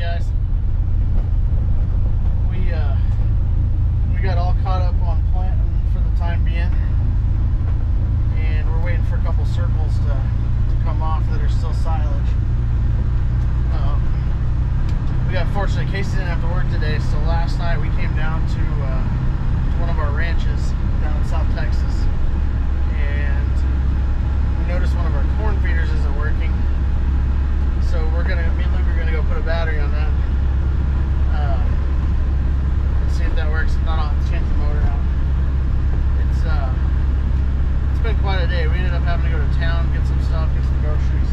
guys. We got all caught up on planting for the time being, and we're waiting for a couple circles to come off that are still silage. We got fortunate. Casey didn't have to work today, so last night we came down to one of our ranches down in South Texas, and we noticed one of our corn feeders isn't working. So me and Luke are gonna go put a battery on that and see if that works. If not, I'll have to change the motor out. It's been quite a day. We ended up having to go to town, get some stuff, get some groceries,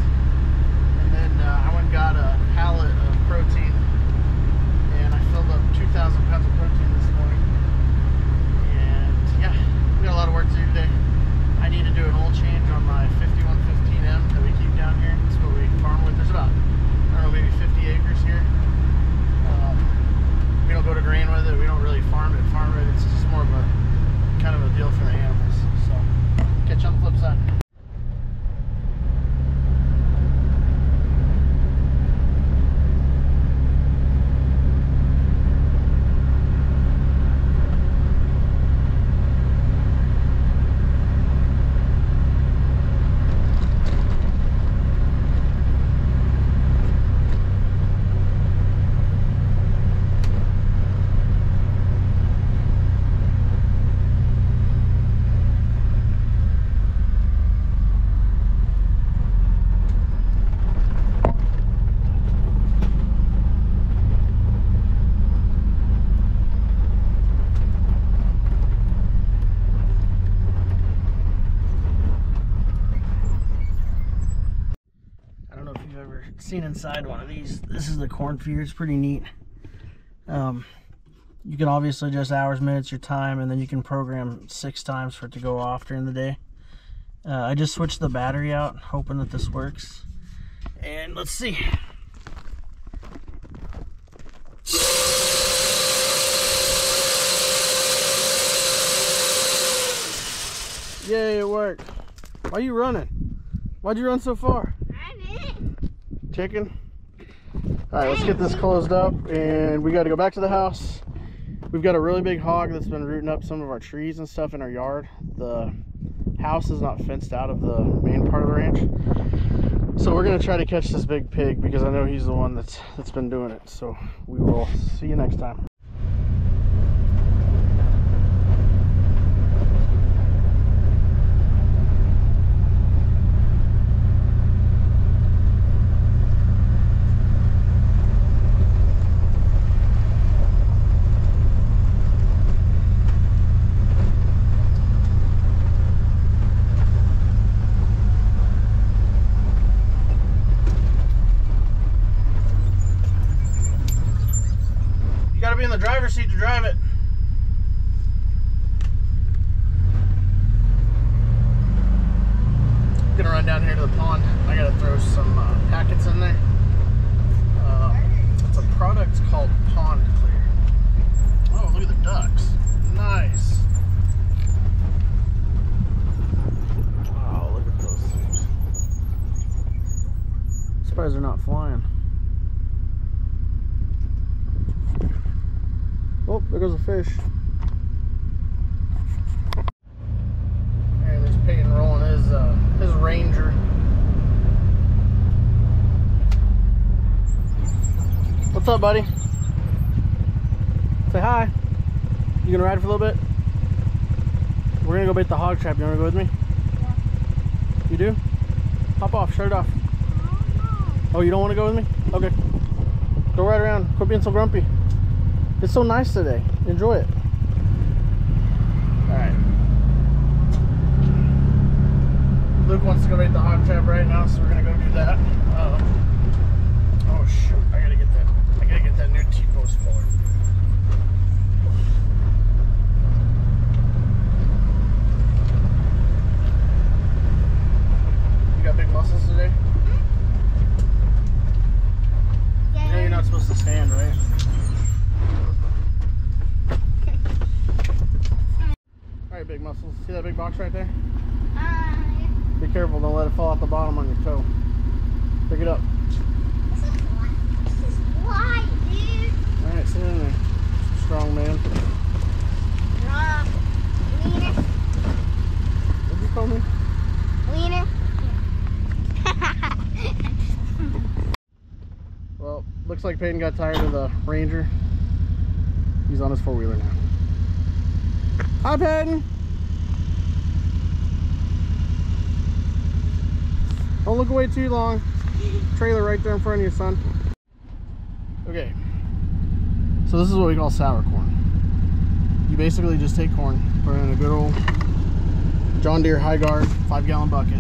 and then I went and got a pallet of protein, and I filled up 2,000 pounds of protein this morning. And yeah, we got a lot of work to do today. I need to do an oil change on my 5115M that we keep down here. That's what we farm with. There's about, I don't know, maybe 50 acres here. We don't go to grain with it. We don't really farm it. It's just more of a kind of a deal for the animals. So catch you on the flip side. Seen inside one of these. This is the corn feeder. It's pretty neat. You can obviously adjust hours, minutes, your time, and then you can program 6 times for it to go off during the day. I just switched the battery out, hoping that this works. And let's see. Yay, it worked. Why are you running? Why'd you run so far? Chicken. All right, let's get this closed up, and we got to go back to the house. We've got a really big hog that's been rooting up some of our trees and stuff in our yard. The house is not fenced out of the main part of the ranch, so we're gonna try to catch this big pig because I know he's the one that's been doing it. So we will see you next time. Be in the driver's seat to drive it. I'm gonna run down here to the pond. I gotta throw some packets in there. It's a product called Pond Clear. Oh, look at the ducks. Nice. Oh, look at those things. I'm surprised they're not flying. Oh, there goes a fish. And there's Peyton rolling his Ranger. What's up, buddy? Say hi. You gonna ride for a little bit? We're gonna go bait the hog trap. You wanna go with me? Yeah. You do? Hop off, shut it off. Oh, you don't wanna go with me? Okay. Go right around. Quit being so grumpy. It's so nice today. Enjoy it. Alright. Luke wants to go bait the hog trap right now, so we're gonna go do that. Oh shoot, I gotta get that new T-post puller. You got big muscles today? Yeah. You know you're not supposed to stand, right? Big muscles. See that big box right there? Yeah. Be careful, don't let it fall out the bottom on your toe. Pick it up. This is why looks like Peyton got tired of the Ranger. He's on his four-wheeler now. Hi, Peyton. Don't look away too long. Trailer right there in front of you, son. Okay. So this is what we call sour corn. You basically just take corn, put it in a good old John Deere High Guard 5-gallon bucket,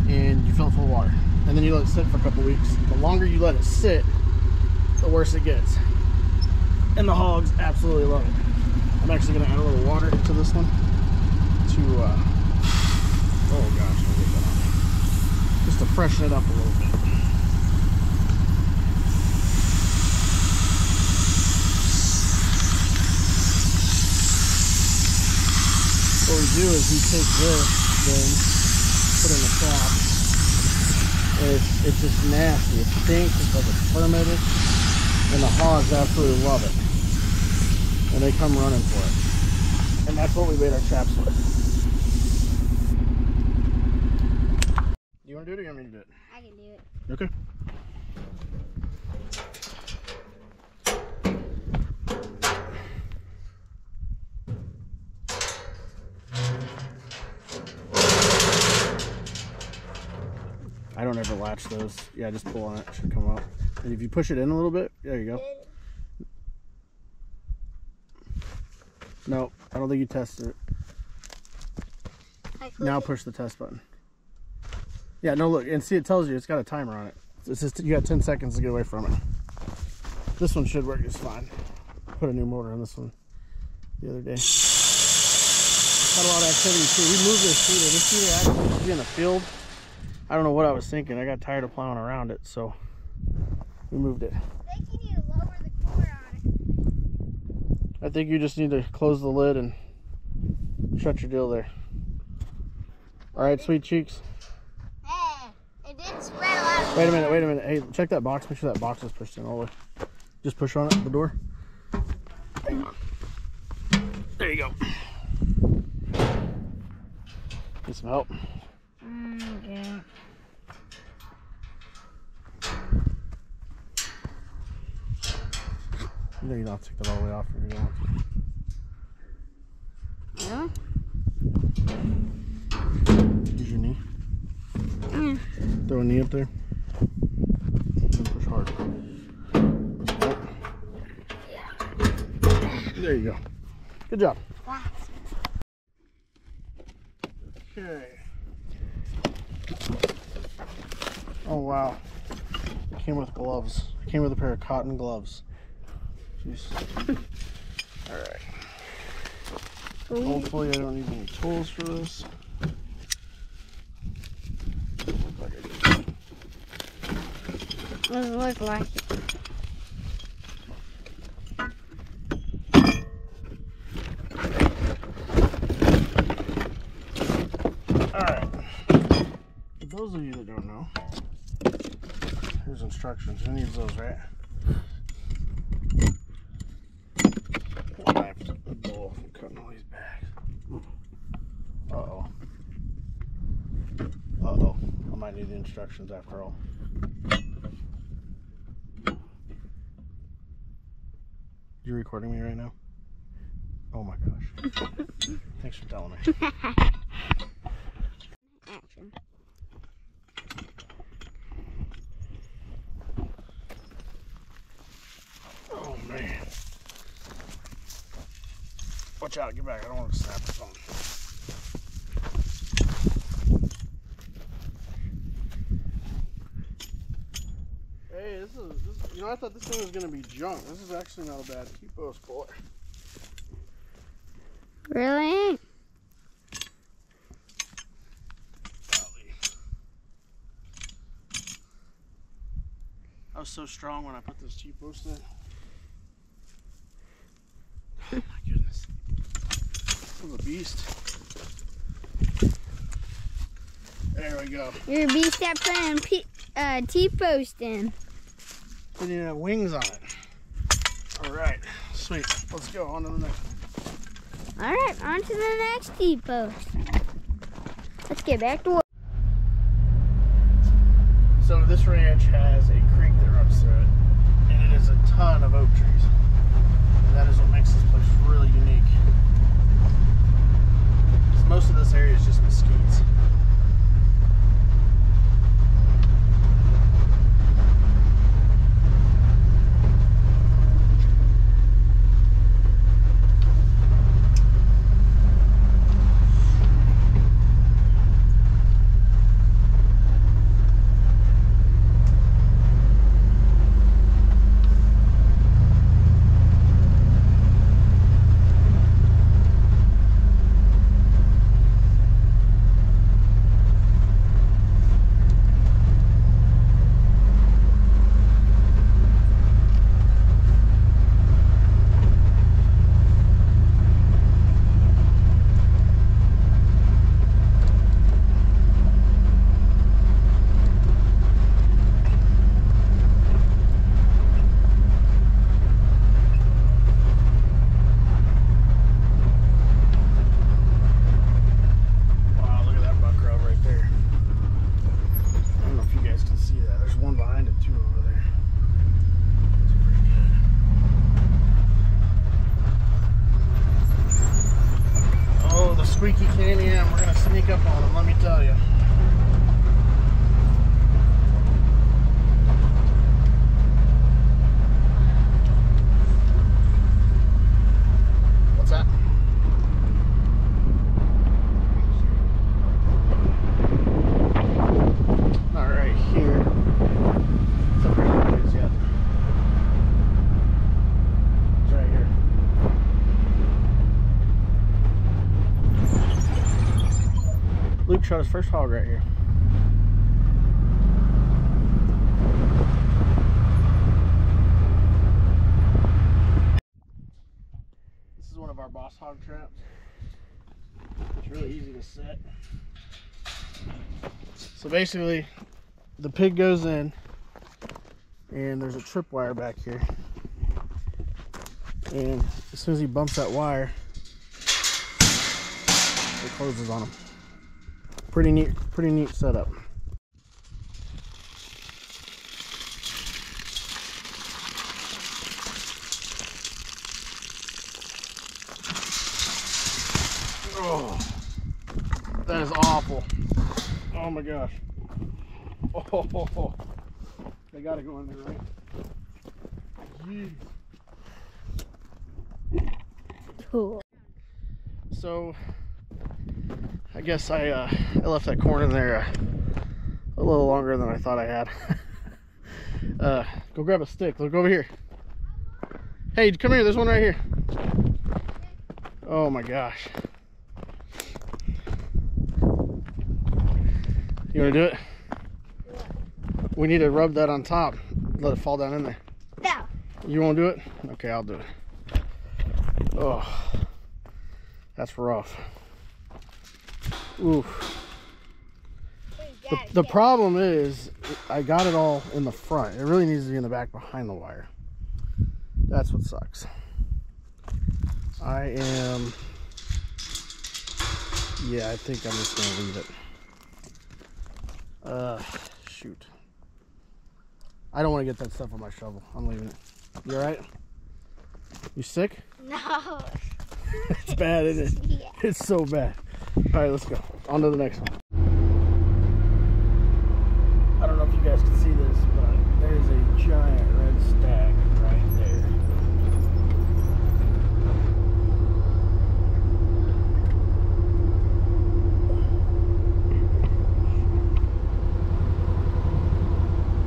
and you fill it full of water. And then you let it sit for a couple weeks. The longer you let it sit, the worse it gets. And the hogs absolutely love it. I'm actually going to add a little water to this one to, oh gosh, I'll get that on there. Just to freshen it up a little bit. What we do is we take this, then put it in the trap. It's just nasty. It stinks. It's like it's fermented, and the hogs absolutely love it, and they come running for it. And that's what we made our traps with. You want to do it, or you want me to do it? I can do it. Okay. I don't ever latch those. Yeah, just pull on it. It should come up. And if you push it in a little bit, there you go. No, I don't think you tested it. Now push the test button. Yeah, no, look, and see, it tells you it's got a timer on it. It's just you got 10 seconds to get away from it. This one should work just fine. Put a new motor on this one the other day. Had a lot of activity too. We moved this feeder. This feeder actually used to be in the field. I don't know what I was thinking. I got tired of plowing around it, so we moved it. I think you need to lower the cord on it. I think you just need to close the lid and shut your deal there. All right, sweet cheeks. Hey, it didn't spread a lot. Wait a minute, wait a minute. Hey, check that box. Make sure that box is pushed in all the way. Just push on it, the door. Hang on. There you go. Need some help? Yeah. You know you don't have to take that all the way off if you don't want to. Use your knee. Throw a knee up there. And push hard. There you go. Good job. Okay. Oh wow. It came with gloves. It came with a pair of cotton gloves. Jeez. Alright. Hopefully I don't need any tools for this. Doesn't look like it. Alright. For those of you that don't know, here's instructions. Who needs those, right? Knife, a bowl, I'm cutting all these bags. Uh-oh. Uh-oh. I might need the instructions after all. You recording me right now? Oh my gosh. Thanks for telling me. Action. Oh man. Watch out, get back. I don't want to snap the phone. Hey, this is, you know, I thought this thing was going to be junk. This is actually not a bad T-post puller. Really? I was so strong when I put this T-post in. Oh my goodness. This was a beast. There we go. You're a beast at putting T-post in. Didn't even have wings on it. Alright, sweet. Let's go on to the next one. Alright, on to the next T-post. Let's get back to work. So this ranch has a creek that runs through it. sneak up on them, let me tell you. What's that? Not right here. It's up here yet. It's right here. Luke shot his first hog right here. This is one of our boss hog traps. It's really easy to set. So basically, the pig goes in, and there's a tripwire back here. And as soon as he bumps that wire, it closes on him. Pretty neat setup. Oh, that is awful. Oh my gosh. Oh, they got to go in there, right? Jeez. Cool. So I guess I left that corn in there a little longer than I thought I had. Go grab a stick. Look over here. Hey, come here. There's one right here. Oh my gosh. You want to do it? We need to rub that on top. Let it fall down in there. No. You won't do it? Okay, I'll do it. Oh, that's rough. Oof. The problem is, I got it all in the front. It really needs to be in the back behind the wire. That's what sucks. I think I'm just gonna leave it. Shoot. I don't want to get that stuff on my shovel. I'm leaving it. You alright? You sick? No. It's bad, isn't it? Yeah. It's so bad. Alright, let's go. On to the next one. I don't know if you guys can see this, but there's a giant red stag right there.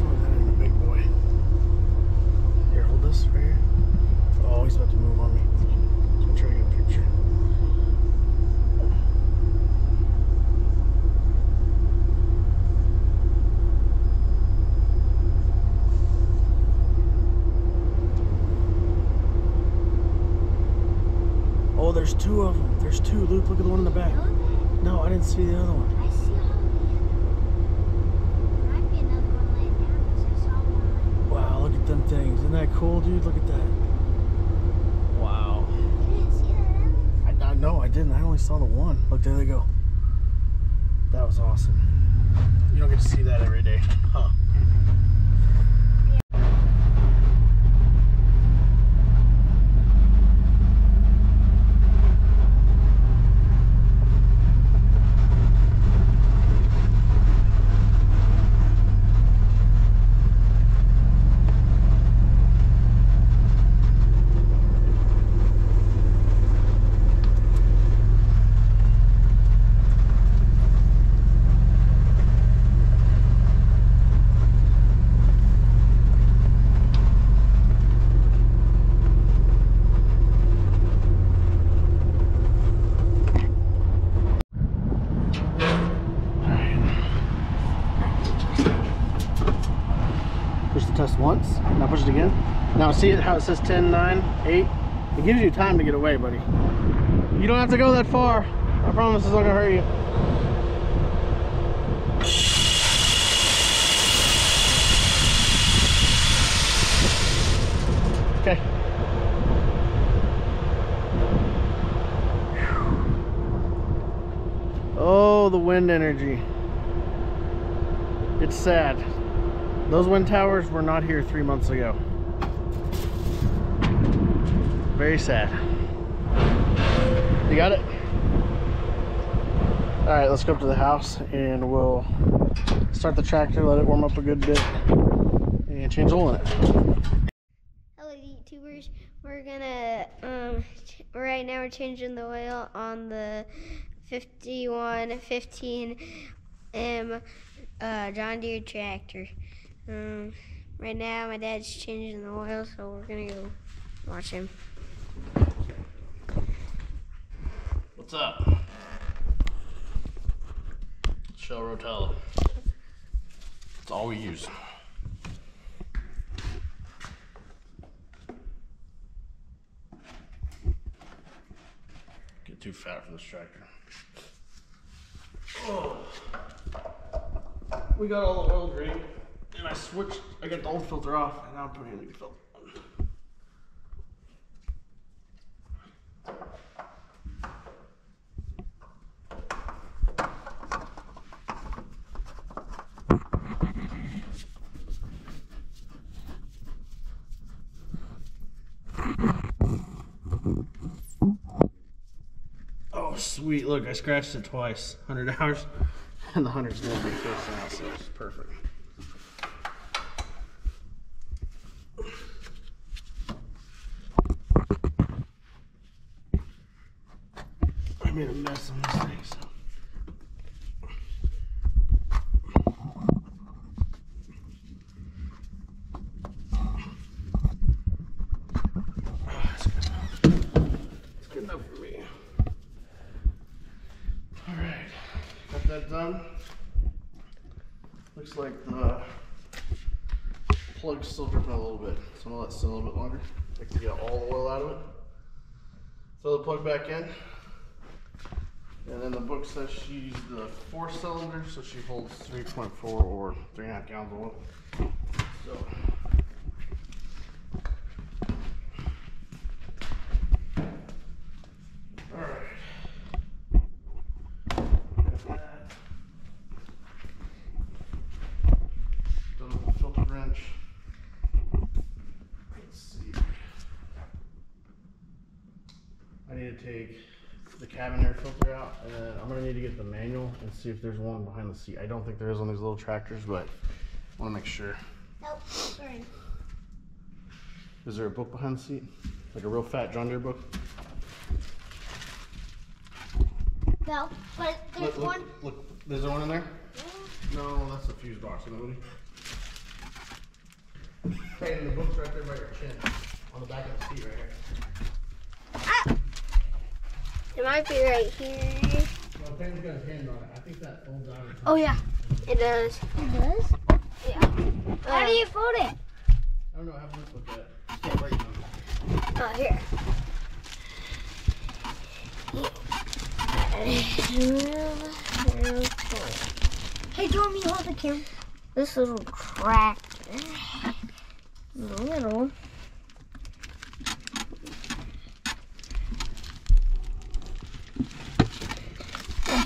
Oh, that is a big boy. Here, hold this right here. Oh, he's about to move on me. So I'm trying to get a picture. Oh, there's two of them. There's two. Luke, look at the one in the back. No, I didn't see the other one. I see there might be another one laying down because I saw one. Wow, look at them things. Isn't that cool, dude? Look at that. Wow. You didn't see that? No, I didn't. I only saw the one. Look, there they go. That was awesome. You don't get to see that every day, huh? Push the test once, now push it again. Now see how it says 10, 9, 8? It gives you time to get away, buddy. You don't have to go that far. I promise it's not gonna hurt you. Okay. Oh, the wind energy. It's sad. Those wind towers were not here 3 months ago. Very sad. You got it? All right, let's go up to the house and we'll start the tractor, let it warm up a good bit, and change the oil in it. Hello YouTubers, we're gonna, right now we're changing the oil on the 5115M John Deere tractor. Right now my dad's changing the oil, so we're gonna go watch him. What's up? Shell Rotella. That's all we use. Get too fat for this tractor. Oh. We got all the oil drained, and I got the old filter off, and now I'm putting in the new filter on. Oh, sweet. Look, I scratched it twice. $100. And the 100's going to be fixed out, so it's perfect. I made a mess on this thing, so. That done. Looks like the plug's still dripping a little bit, so I'm gonna let it sit a little bit longer. I can get all the oil out of it. Throw the plug back in, and then the book says she's the 4-cylinder, so she holds 3.4 or 3.5 gallons of oil. So. I need to take the cabin air filter out, and then I'm going to need to get the manual and see if there's one behind the seat. I don't think there is on these little tractors, but I want to make sure. Nope, sorry. Is there a book behind the seat? Like a real fat John Deere book? No, but there's one. Look, is there one in there? Yeah. No, that's the fuse box, nobody. Hey, and the book's right there by your chin, on the back of the seat right here. Ah! It might be right here. Well, Pam's got his hand on it. I think that folds out. Oh yeah, it does. It does? Yeah. How do you fold it? I don't know. Have a look at that. Right now. Oh, here. Hey, do you want me to hold the camera? This little tractor. Little.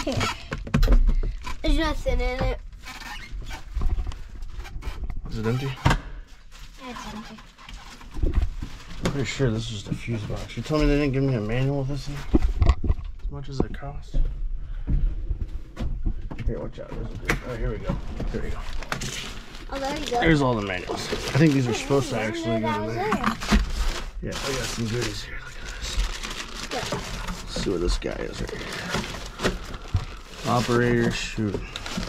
Here. There's nothing in it. Is it empty? Yeah, it's empty. I'm pretty sure this is just a fuse box. You told me they didn't give me a manual of this thing? As much as it costs? Here, watch out. Oh, here we go. There we go. Oh, there you go. There's all the manuals. I think these are supposed to actually go in there. Yeah, I got some goodies here. Look at this. Yeah. Let's see what this guy is right here. Operator, shoot.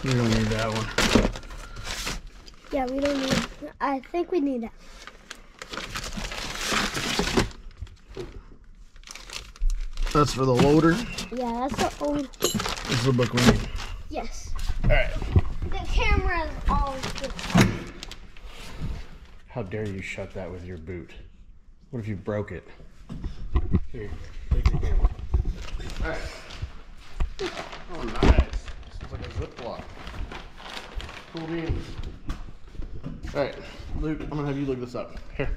We don't need that one. Yeah, we don't need. I think we need that. That's for the loader. Yeah, that's the old. This is the book we need. Yes. All right. The camera is always good. How dare you shut that with your boot? What if you broke it? Here, take the camera. All right. Oh, nice. This is like a Ziploc. Cool beans. All right, Luke, I'm gonna have you look this up. Here.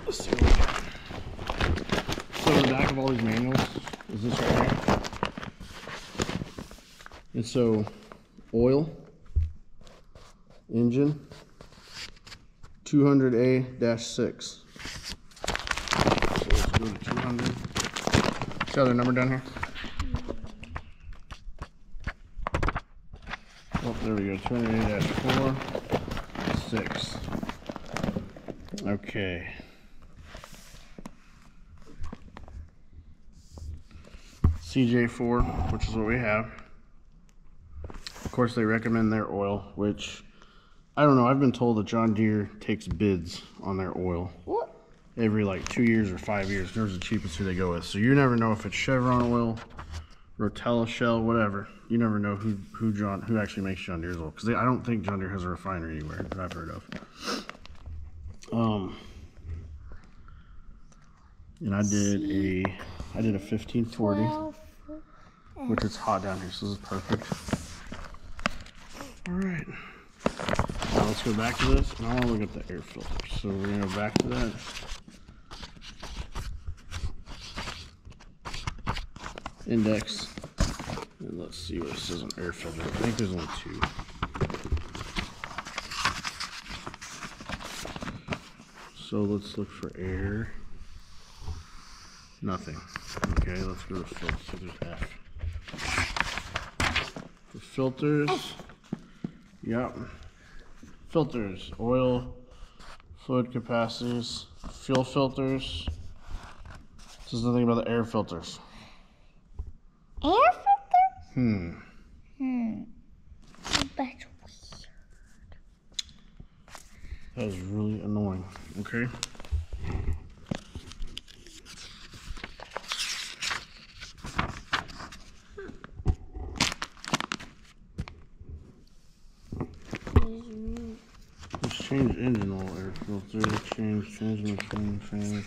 Let's see what we got. So the back of all these manuals is this right here. And so, oil, engine, 200A-6. So let's go to 200. See how their number down here? Oh, there we go. 280-4, 6. Okay. CJ4, which is what we have. Of course, they recommend their oil, which I don't know. I've been told that John Deere takes bids on their oil. What? Every like 2 years or 5 years. There's the cheapest who they go with. So you never know if it's Chevron oil, Rotella, Shell, whatever. You never know who actually makes John Deere's oil, because I don't think John Deere has a refinery anywhere that I've heard of. And I did a 1540, which is hot down here, so this is perfect. All right. Now let's go back to this, and I want to look at the air filter. So we're gonna go back to that. Index, and let's see what it says on air filter. I think there's only 2. So let's look for air. Nothing. Okay, let's go to filters. So there's F. For filters, yep. Filters, oil, fluid capacities, fuel filters. It says nothing about the air filters. Air filters? That's weird. That is really annoying. Okay. Let's change engine oil, air filter, change transmission, change.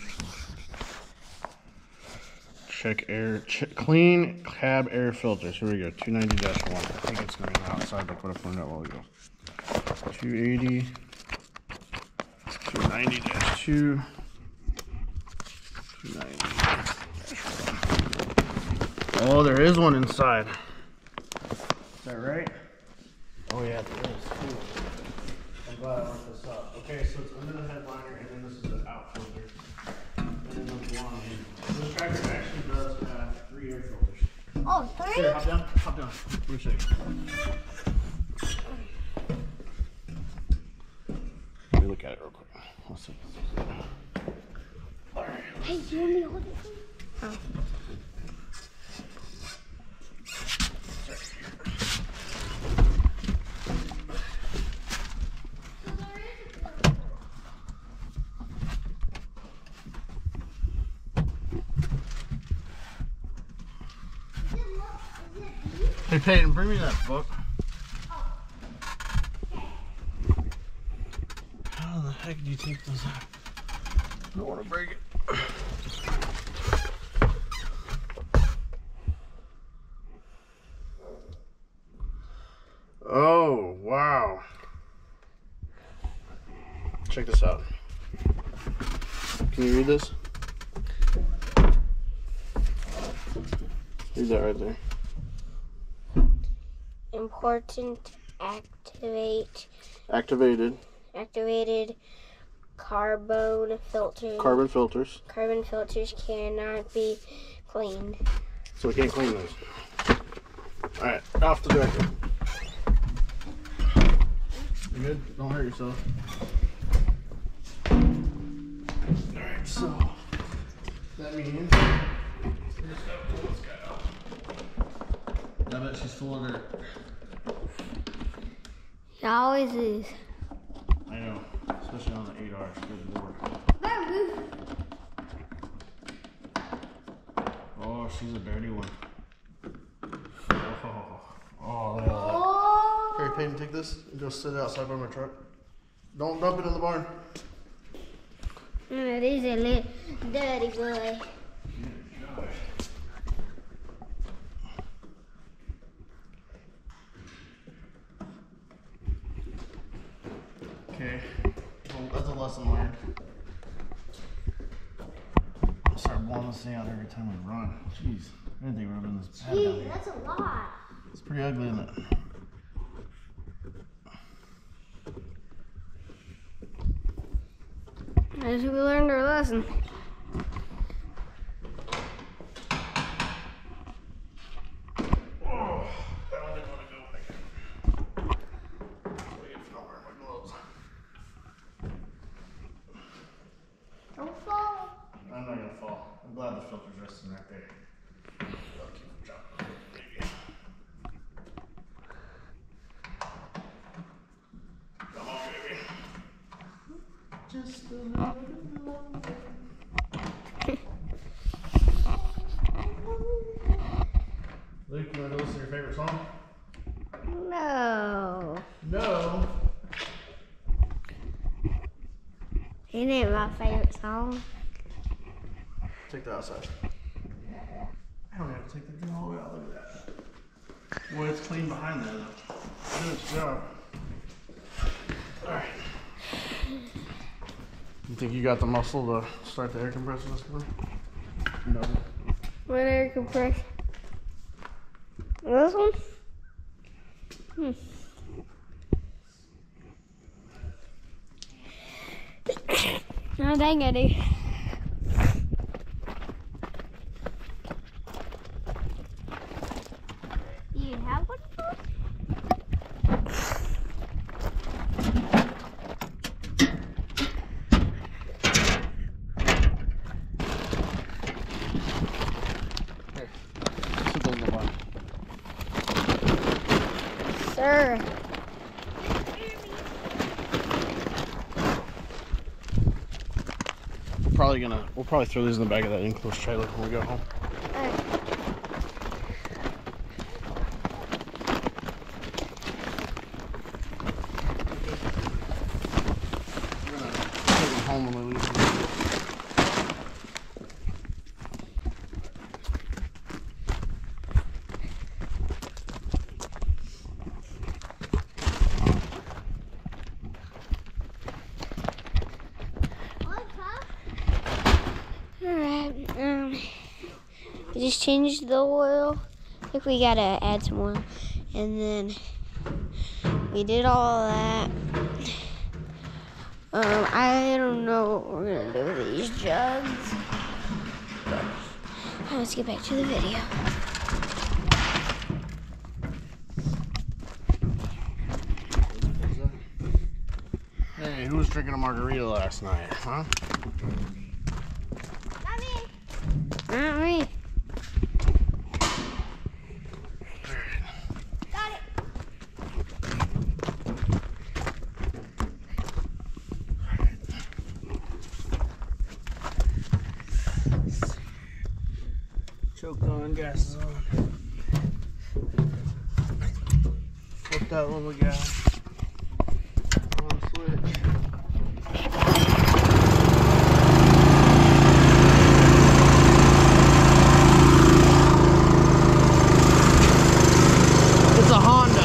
Check air, clean cab air filters. Here we go, 290-1. I think it's going to be on the outside, like what I pointed out while ago. 280, 290-2, 290-1. Oh, there is one inside. Is that right? Oh yeah, there is too. I'm glad I looked this up. Okay, so it's under the headliner, and then this is the out filter. And then the blonde. This tractor actually does have 3 air filters. Oh, 3? Here, hop down. Hop down. Give me a second. Let me look at it real quick. Let's see. Alright. Hey, do you want me to hold it? Oh. Hey Peyton, bring me that book. How the heck do you take those out? I don't want to break it. Oh, wow. Check this out. Can you read this? Read that right there. Important activated carbon filters. Carbon filters cannot be cleaned. So we can't clean those. Alright, off the deck. You good? Don't hurt yourself. Alright, so that means we're just gonna pull this guy out. I bet she's full of dirt. It always is. I know, especially on the 8R. Good lord. Oh, she's a dirty one. Oh, look at that. Here, Peyton, take this and go sit outside by my truck. Don't dump it in the barn. It is a little dirty boy. Okay, well, that's a lesson learned. I'll start blowing this thing out every time we run. Jeez, I didn't think we were doing this bad down here. That's a lot. It's pretty ugly, isn't it? As we learned our lesson. just a little Luke, you want to listen to your favorite song? No. No. It ain't my favorite song. Take that outside. I don't have to take the thing all the way out. Look at that. Boy, it's clean behind there, though. Doing its job. Alright. You think you got the muscle to start the air compressor this morning? No. What air compressor? This one? No, dang it, dude. Do you have one? Here. Put those in the bottom. Sir. We'll probably throw these in the back of that enclosed trailer when we go home. We're gonna take them home when we leave. We just changed the oil. I think we gotta add some oil. And then we did all that. I don't know what we're gonna do with these jugs. But let's get back to the video. Hey, who was drinking a margarita last night, huh? Not me. Not me. Got it. Choke on, gas is on. Flip that little guy on switch. It's a Honda.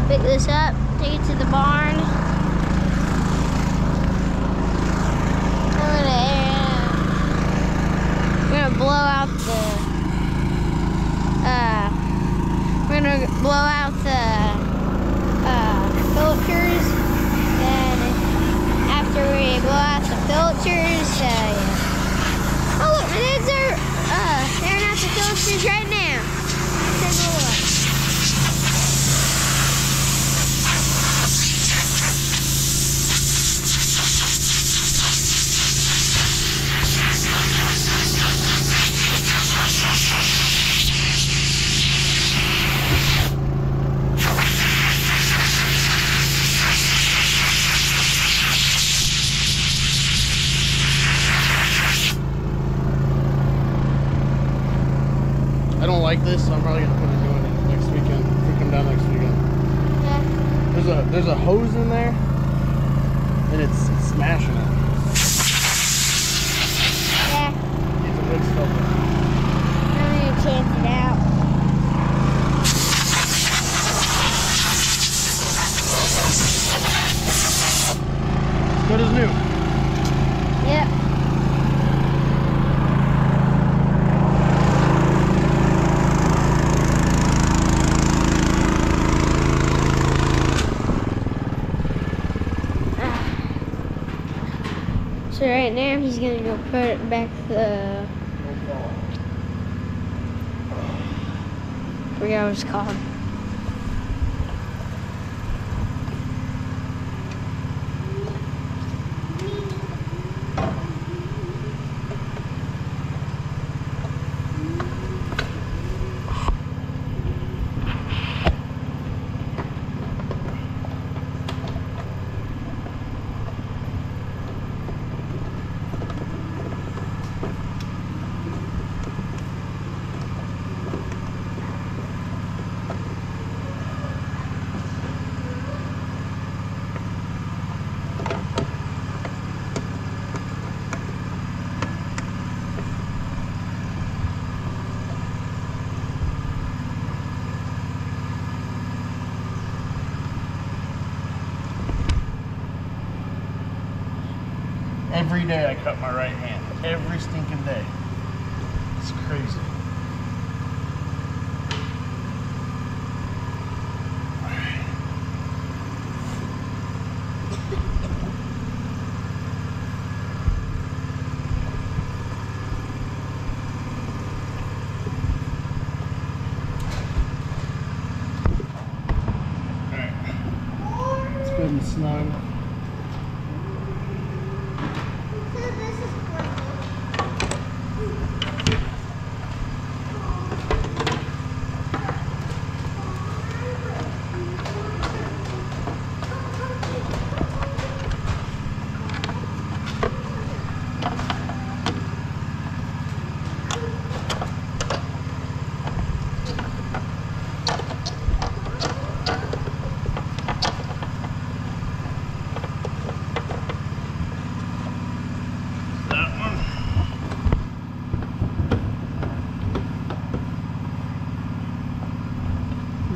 Pick this up, take it to the barn. We're gonna blow out the filters. Then after we blow out the filters, yeah. Oh look, my dad's tearing out the filters right now. Take a look. I don't like this, so I'm probably gonna put a new one in next weekend. If we come down next weekend. Yeah. There's a hose in there, and it's smashing it. Yeah. Needs a wood filter. I'm gonna change it out. Good as new. Yep. So right now he's gonna go put back the forgot what it's called. Every day I cut my right hand. Every stinking day. It's crazy. Alright. It's good and snug.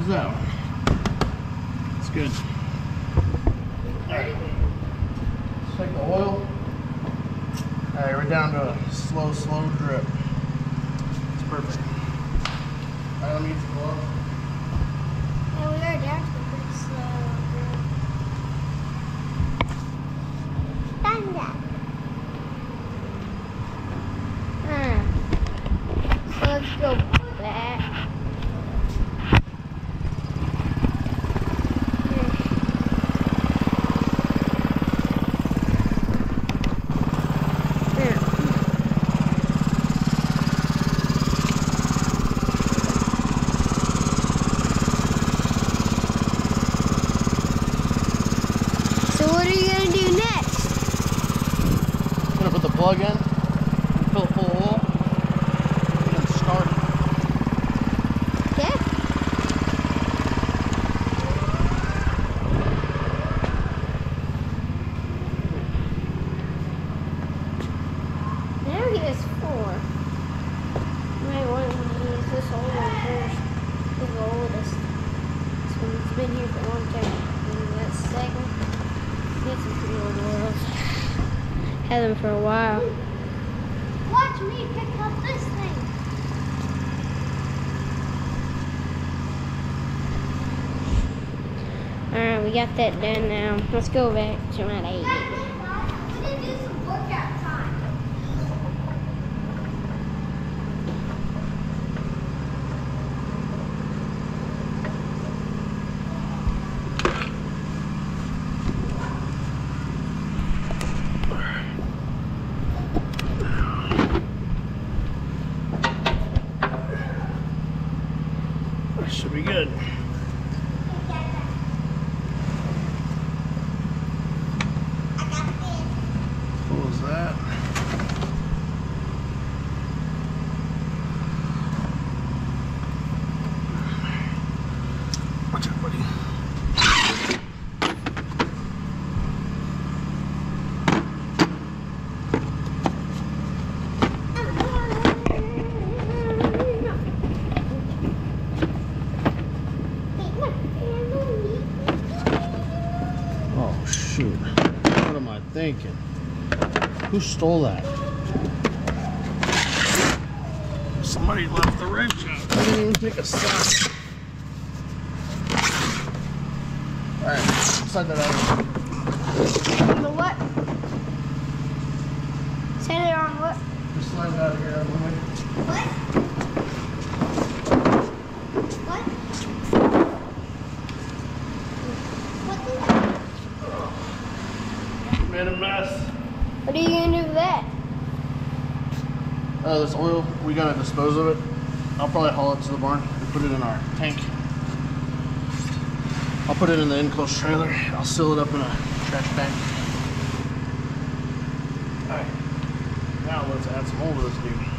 That one. It's good. Alright. Let's take the oil. Alright, we're down to a slow drip. It's perfect. Alright, let me get the glove. Yeah, we are down to a pretty slow drip. Done that. So let's go back. Plug in, fill it full of oil, and start it. Yeah. There he is 4. You might want to use this old one first. This is the oldest. This one's been here for a long time. And that second, get some pretty old oils. Had them for a while. Watch me pick up this thing. Alright, we got that done now. Let's go back to my 8. We did do some workout time. Should be good. Close that. Watch out, buddy. Oh shoot. What am I thinking? Who stole that? Somebody left the wrench out. I didn't even take a sock. Alright, slide that out. On the what? Set it on what? Just slide it out of here. What? What? this oil, we gotta dispose of it. I'll probably haul it to the barn and put it in our tank. I'll put it in the enclosed trailer. I'll seal it up in a trash bag. Alright, now let's add some oil to this dude.